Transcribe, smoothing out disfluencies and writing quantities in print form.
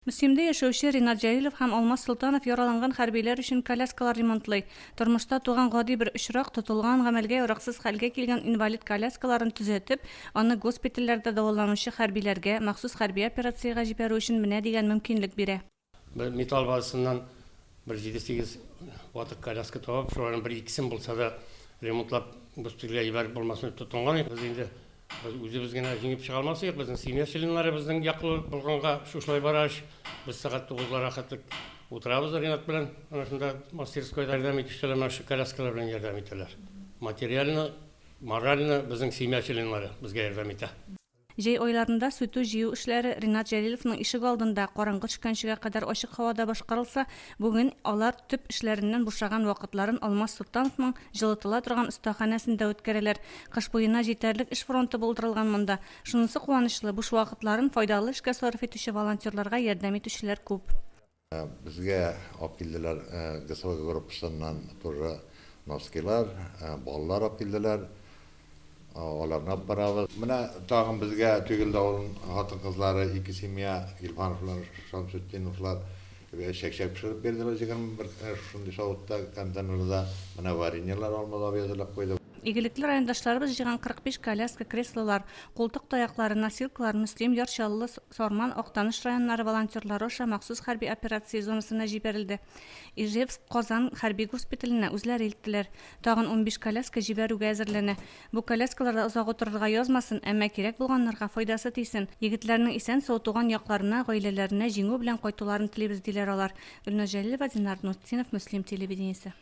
Мөслимдә яшәүче Ринат Җәлилов һәм Алмаз Солтанов яраланган хәрбиләр өчен коляскалар ремонтлый. Тормышта туган гади бер очрак тотылган гамәлгә яраксыз хәлгә килгән инвалид коляскаларын төзәтеп, аны госпитальләрдә дәваланучы хәрбиләргә махсус хәрби операциягә җибәрү өчен менә дигән мөмкинлек бирә. Металл базасыннан bir 7-8 ватык коляска табып, шуларның bir икесен булса да ремонтлап госпитальгә җибәреп булмасын тотынган. Без инде үзебез генә җиңеп чыга алмасак, безнең семья членнары безнең яклы булганга шушлай бараш. Без сәгать 9-ларга хәтлек утырабыз Ринат белән, ана шунда мастерскойда ярдәм итүчеләр мәшһүр коляскалар белән ярдәм итәләр. Материально, морально безнең семья членнары безгә ярдәм итә. Җәй айларында сүтү җыю эшләре Ринат Җәлиловның ишек алдында караңгы төшкәнчегә кадәр ачык һавада башкарылса, бүген алар төп эшләреннән бушаган вакытларын Алмаз Солтановның җылытыла торган остаханәсендә үткәрәләр. Кыш буена җитәрлек эш фронты булдырылган монда. Шунысы куанычлы, буш вакытларын файдалы эшкә сарыф итүче волонтерларга ярдәм итүчеләр күп. Безгә алып килделәр ГСВ группасыннан тоже носкилар, баллар алып килделәр. Аларны барабыз. Менә тагын безгә түгел дә хатын-кызлары, ике семья, Илфановлар, Шамсутдиновлар шәкшәк пешереп бирделәр 21 шундый савытта контейнерда. Менә вареньелар алмада язылып куйды. Игелекле райондашларыбыз җыйган 45 коляска, креслолар, култык таяклары, носилкалар Мөслим, Ярчаллы, Сарман, Актаныш районнары волонтерлары аша махсус хәрби операция зонасына җибәрелде. Ижевск, Казан хәрби госпиталенә үзләре илттеләр. Тагын 15 коляска җибәрүгә әзерләнә. Бу коляскаларда озак утырырга язмасын, әмма кирәк булганнарга файдасы тисен. Егетләрнең исән сау туган якларына, гаиләләренә җиңү белән кайтуларын телибез, диләр алар. Ринат Җәлилова, Динар Нуртдинов, Мөслим телевидениесе.